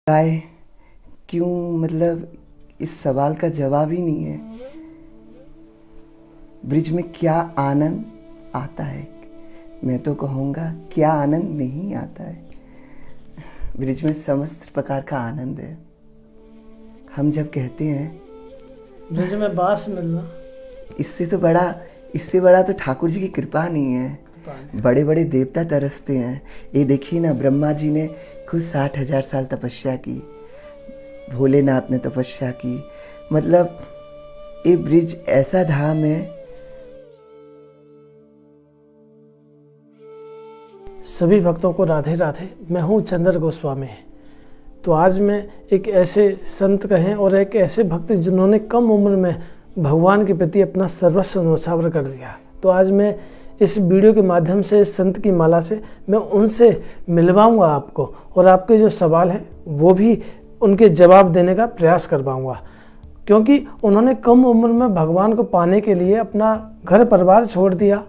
राय क्यों, मतलब इस सवाल का जवाब ही नहीं है। ब्रिज में क्या आनंद आता है? मैं तो कहूँगा क्या आनंद नहीं आता है। ब्रिज में समस्त प्रकार का आनंद है। हम जब कहते हैं ब्रिज में बास मिलना, इससे बड़ा तो ठाकुर जी की कृपा नहीं है। बड़े बड़े देवता तरसते हैं। ये देखिए ना, ब्रह्मा जी ने खुद 60,000 साल तपस्या की, भोलेनाथ ने तपस्या की। मतलब ये ब्रिज ऐसा धाम है। सभी भक्तों को राधे राधे। मैं हूँ चंद्र गोस्वामी। तो आज मैं एक ऐसे संत कहें और एक ऐसे भक्त जिन्होंने कम उम्र में भगवान के प्रति अपना सर्वस्व न्योछावर कर दिया। तो आज मैं इस वीडियो के माध्यम से, इस संत की माला से मैं उनसे मिलवाऊंगा आपको, और आपके जो सवाल हैं वो भी उनके जवाब देने का प्रयास करवाऊंगा, क्योंकि उन्होंने कम उम्र में भगवान को पाने के लिए अपना घर परिवार छोड़ दिया,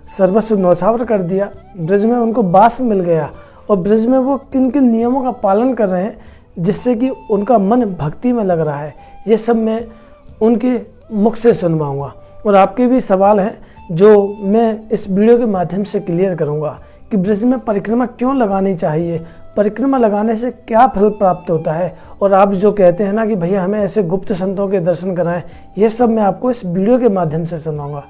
सर्वस्व न्योछावर कर दिया। ब्रज में उनको वास मिल गया, और ब्रज में वो किन किन नियमों का पालन कर रहे हैं जिससे कि उनका मन भक्ति में लग रहा है, ये सब मैं उनके मुख से सुनवाऊंगा। और आपके भी सवाल हैं जो मैं इस वीडियो के माध्यम से क्लियर करूंगा कि ब्रज में परिक्रमा क्यों लगानी चाहिए, परिक्रमा लगाने से क्या फल प्राप्त होता है, और आप जो कहते हैं ना कि भैया हमें ऐसे गुप्त संतों के दर्शन कराएं, ये सब मैं आपको इस वीडियो के माध्यम से सुनाऊंगा।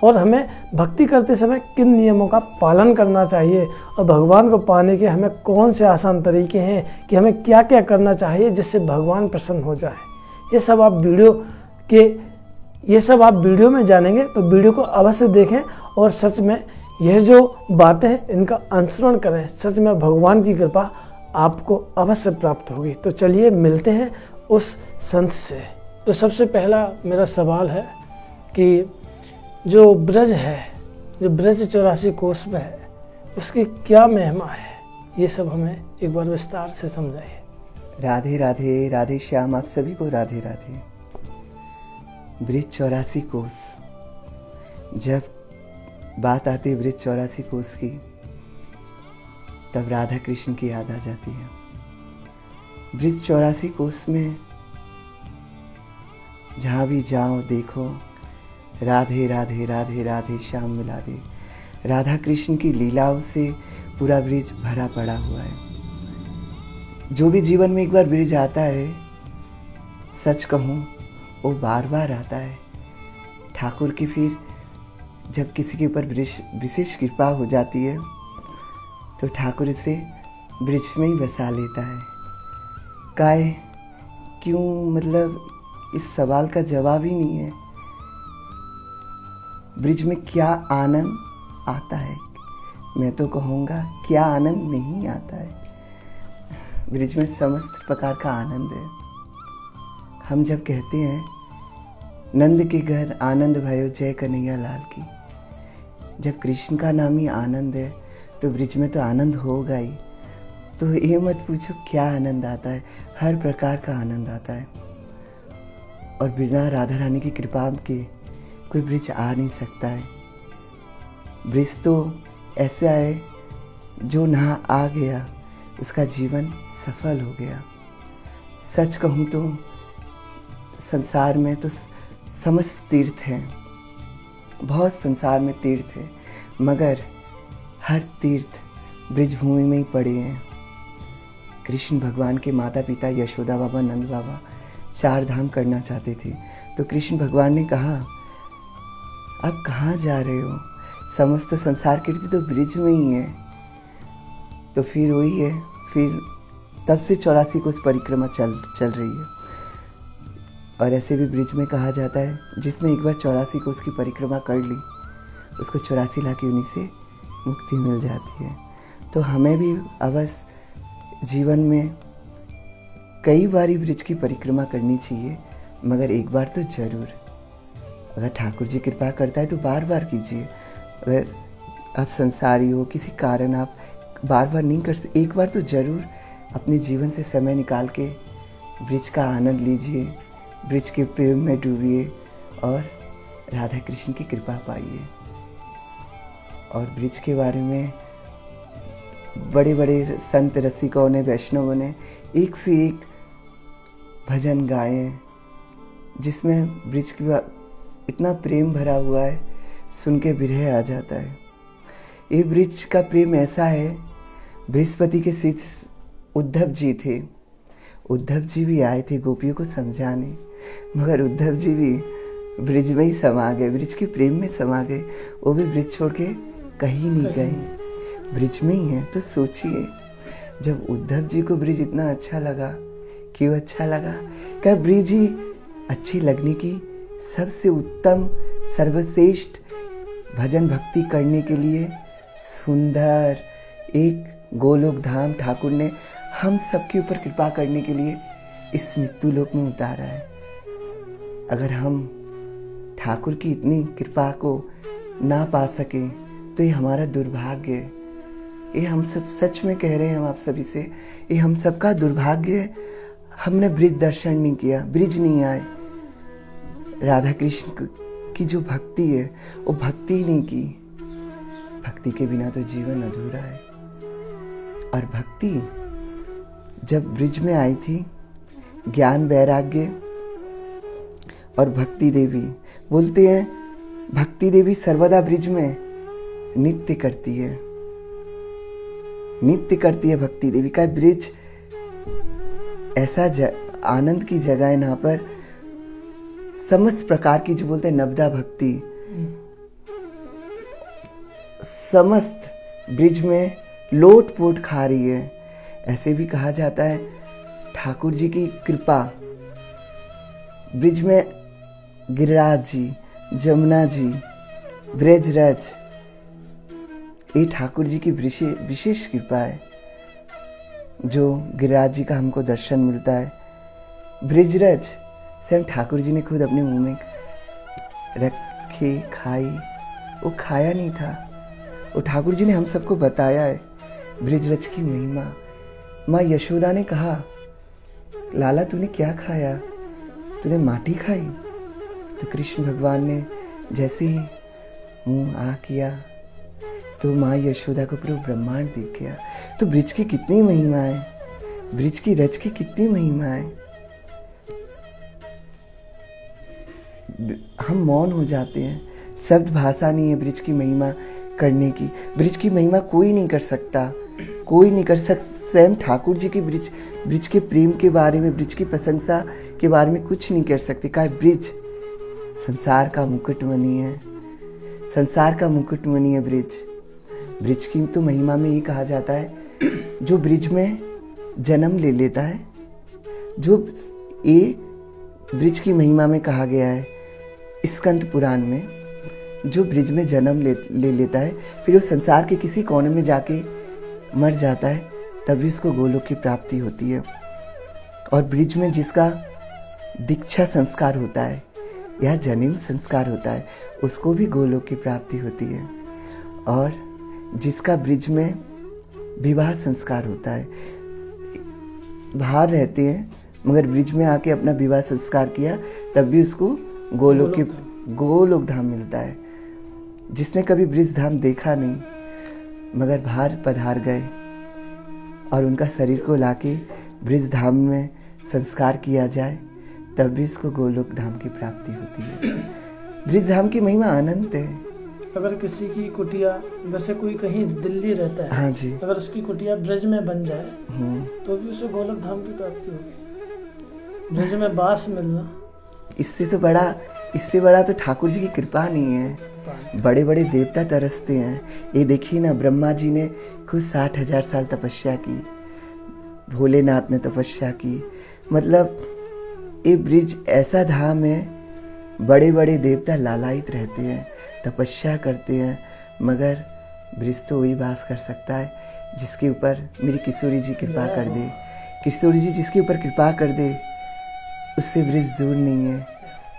और हमें भक्ति करते समय किन नियमों का पालन करना चाहिए, और भगवान को पाने के हमें कौन से आसान तरीके हैं कि हमें क्या क्या करना चाहिए जिससे भगवान प्रसन्न हो जाए, ये सब आप वीडियो में जानेंगे। तो वीडियो को अवश्य देखें और सच में यह जो बातें हैं इनका अनुसरण करें। सच में भगवान की कृपा आपको अवश्य प्राप्त होगी। तो चलिए मिलते हैं उस संत से। तो सबसे पहला मेरा सवाल है कि जो ब्रज है, जो ब्रज 84 कोस में है, उसकी क्या महिमा है, ये सब हमें एक बार विस्तार से समझाइए। राधे राधे, राधे श्याम, आप सभी को राधे राधे। ब्रिज 84 कोस, जब बात आती है ब्रिज 84 कोस की, तब राधा कृष्ण की याद आ जाती है। ब्रिज 84 कोस में जहाँ भी जाओ देखो राधे राधे राधे राधे श्याम मिला दे। राधा कृष्ण की लीलाओं से पूरा ब्रिज भरा पड़ा हुआ है। जो भी जीवन में एक बार ब्रिज आता है, सच कहूँ वो बार बार आता है। ठाकुर की फिर जब किसी के ऊपर विशेष कृपा हो जाती है तो ठाकुर इसे ब्रिज में ही बसा लेता है। काय क्यों, मतलब इस सवाल का जवाब ही नहीं है। ब्रिज में क्या आनंद आता है? मैं तो कहूँगा क्या आनंद नहीं आता है। ब्रिज में समस्त प्रकार का आनंद है। हम जब कहते हैं नंद के घर आनंद भयो जय कन्हैया लाल की, जब कृष्ण का नाम ही आनंद है तो ब्रिज में तो आनंद होगा ही। तो ये मत पूछो क्या आनंद आता है, हर प्रकार का आनंद आता है। और बिना राधा रानी की कृपा के कोई ब्रिज आ नहीं सकता है। ब्रिज तो ऐसा है जो नहा आ गया उसका जीवन सफल हो गया। सच कहूँ तो संसार में तो समस्त तीर्थ हैं, बहुत संसार में तीर्थ है, मगर हर तीर्थ ब्रिजभूमि में ही पड़े हैं। कृष्ण भगवान के माता पिता यशोदा बाबा, नंद बाबा 4 धाम करना चाहते थे। तो कृष्ण भगवान ने कहा आप कहाँ जा रहे हो, समस्त संसार कीर्ति तो ब्रिज में ही है। तो फिर वही है, फिर तब से 84 कोस परिक्रमा चल रही है। और ऐसे भी ब्रिज में कहा जाता है जिसने एक बार 84 कोस की परिक्रमा कर ली उसको 84 लाख योनि से मुक्ति मिल जाती है। तो हमें भी अवश्य जीवन में कई बारी ब्रिज की परिक्रमा करनी चाहिए, मगर एक बार तो ज़रूर। अगर ठाकुर जी कृपा करता है तो बार बार कीजिए। अगर आप संसारी हो, किसी कारण आप बार बार नहीं कर सकते, एक बार तो ज़रूर अपने जीवन से समय निकाल के ब्रिज का आनंद लीजिए, ब्रिज के प्रेम में डूबिए और राधा कृष्ण की कृपा पाइए। और ब्रिज के बारे में बड़े बड़े संत रसिकों ने, वैष्णवों ने एक से एक भजन गाएं जिसमें ब्रिज की इतना प्रेम भरा हुआ है, सुन के विरह आ जाता है। ये ब्रिज का प्रेम ऐसा है, बृहस्पति के शिष्य उद्धव जी थे। उद्धव जी भी आए थे गोपियों को समझाने, मगर उद्धव जी भी ब्रिज में ही समा गए, ब्रिज के प्रेम में समा गए। वो भी ब्रिज छोड़ के कहीं नहीं गए, ब्रिज में ही है। तो सोचिए, जब उद्धव जी को ब्रिज इतना अच्छा लगा, क्यों अच्छा लगा? क्या ब्रिज ही अच्छी लगने की सबसे उत्तम सर्वश्रेष्ठ भजन भक्ति करने के लिए सुंदर एक गोलोक धाम ठाकुर ने हम सबके ऊपर कृपा करने के लिए इस मृत्यु लोक में उतारा है। अगर हम ठाकुर की इतनी कृपा को ना पा सके तो ये हमारा दुर्भाग्य है। ये हम सच में कह रहे हैं हम आप सभी से, ये हम सबका दुर्भाग्य है। हमने ब्रिज दर्शन नहीं किया, ब्रिज नहीं आए। राधा कृष्ण की जो भक्ति है वो भक्ति ही नहीं की। भक्ति के बिना तो जीवन अधूरा है। और भक्ति जब ब्रिज में आई थी, ज्ञान वैराग्य और भक्ति देवी, बोलते हैं भक्ति देवी सर्वदा ब्रिज में नित्य करती है, नित्य करती है भक्ति देवी का। ब्रिज ऐसा आनंद की जगह है, यहाँ पर समस्त प्रकार की जो बोलते हैं नवदा भक्ति समस्त ब्रिज में लोट पोट खा रही है। ऐसे भी कहा जाता है ठाकुर जी की कृपा ब्रिज में गिरिराज जी, जमुना जी, ब्रजरज, ये ठाकुर जी की विशेष कृपा है जो गिरिराज जी का हमको दर्शन मिलता है। ब्रजरज स्वयं ठाकुर जी ने खुद अपने मुंह में रखे, खाई, वो खाया नहीं था, वो ठाकुर जी ने हम सबको बताया है ब्रजरज की महिमा। माँ यशोदा ने कहा, लाला तूने क्या खाया? तूने माटी खाई? तो कृष्ण भगवान ने जैसे ही मुंह आ किया तो माँ यशोदा को पूरा ब्रह्मांड दिख गया। तो ब्रिज की कितनी महिमा है, ब्रिज की रज की कितनी महिमा है। हम मौन हो जाते हैं, शब्द भाषा नहीं है ब्रिज की महिमा करने की। ब्रिज की महिमा कोई नहीं कर सकता, कोई नहीं कर सकता। स्वयं ठाकुर जी की ब्रिज के प्रेम के बारे में, ब्रिज की प्रशंसा के बारे में कुछ नहीं कर सकते। क्या ब्रिज संसार का मुकुटमणि है, संसार का मुकुटमणि है ब्रिज। ब्रिज की तो महिमा में ये कहा जाता है जो ब्रिज में जन्म ले लेता है, जो ये ब्रिज की महिमा में कहा गया है स्कंद पुराण में, जो ब्रिज में जन्म ले लेता है फिर वो संसार के किसी कोने में जाके मर जाता है, तभी उसको गोलोक की प्राप्ति होती है। और ब्रिज में जिसका दीक्षा संस्कार होता है या जन्म संस्कार होता है उसको भी गोलोक की प्राप्ति होती है। और जिसका ब्रिज में विवाह संस्कार होता है, बाहर रहते हैं मगर ब्रिज में आके अपना विवाह संस्कार किया तब भी उसको गोलोक धाम मिलता है। जिसने कभी ब्रिज धाम देखा नहीं मगर बाहर पधार गए और उनका शरीर को लाके ब्रिज धाम में संस्कार किया जाए तब भी इसको गोलोक धाम की प्राप्ति होती है। ब्रिज धाम की महिमा अनंत है। अगर किसी की कुटिया, वैसे कोई कहीं दिल्ली रहता है, हाँ जी, अगर उसकी कुटिया ब्रज में बन जाए तो भी उसे गोलोक धाम की प्राप्ति होगी। ब्रज में बास मिलना, इससे बड़ा तो ठाकुर जी की कृपा नहीं है। बड़े बड़े देवता तरसते हैं। ये देखिए ना, ब्रह्मा जी ने खुद 60,000 साल तपस्या की, भोलेनाथ ने तपस्या की। मतलब ये ब्रिज ऐसा धाम है, बड़े बड़े देवता लालायित रहते हैं, तपस्या करते हैं, मगर ब्रिज तो वही वास कर सकता है जिसके ऊपर मेरी किशोरी जी कृपा कर दे। किशोरी जी जिसके ऊपर कृपा कर दे उससे ब्रिज दूर नहीं है।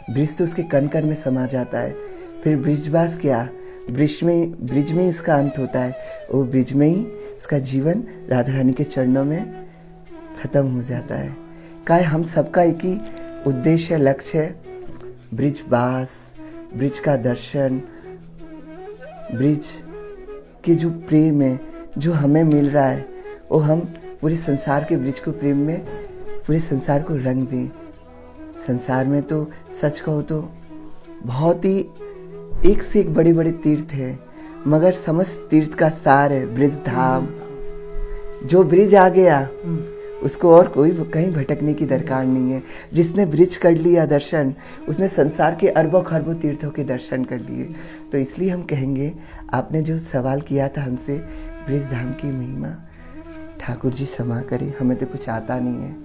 ब्रिज तो उसके कण कण में समा जाता है। फिर ब्रिजवास क्या, ब्रिज में ही उसका अंत होता है। वो ब्रिज में ही उसका जीवन राधा रानी के चरणों में खत्म हो जाता है। क्या हम सबका एक ही उद्देश्य, लक्ष्य है, ब्रिजवास, ब्रिज का दर्शन, ब्रिज के जो प्रेम है जो हमें मिल रहा है वो हम पूरे संसार के ब्रिज को प्रेम में पूरे संसार को रंग दें। संसार में तो सच कहो तो बहुत ही एक से एक बड़े बड़े तीर्थ हैं, मगर समस्त तीर्थ का सार है ब्रिज धाम। जो ब्रिज आ गया उसको और कोई कहीं भटकने की दरकार नहीं है। जिसने ब्रिज कर लिया दर्शन, उसने संसार के अरबों खरबों तीर्थों के दर्शन कर लिए। तो इसलिए हम कहेंगे, आपने जो सवाल किया था हमसे, ब्रिज धाम की महिमा, ठाकुर जी क्षमा करें, हमें तो कुछ आता नहीं है,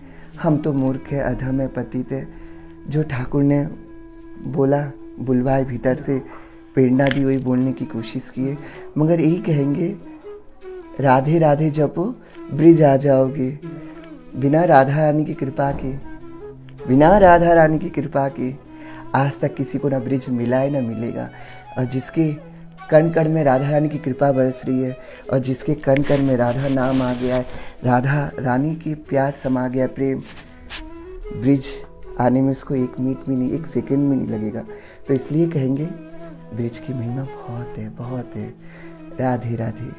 हम तो मूर्ख है, अधम है, पतित है। जो ठाकुर ने बोला, बुलवाए भीतर से, प्रेरणा दी, वही बोलने की कोशिश किए। मगर यही कहेंगे, राधे राधे जपो ब्रिज आ जाओगे। बिना राधा रानी की कृपा के, बिना राधा रानी की कृपा के आज तक किसी को ना ब्रिज मिला है ना मिलेगा। और जिसके कण कण में राधा रानी की कृपा बरस रही है, और जिसके कण कण में राधा नाम आ गया है, राधा रानी की प्यार समा गया, प्रेम, ब्रिज आने में उसको 1 मिनट भी नहीं, 1 सेकंड भी नहीं लगेगा। तो इसलिए कहेंगे, ब्रिज की महिमा बहुत है, बहुत है। राधे राधे।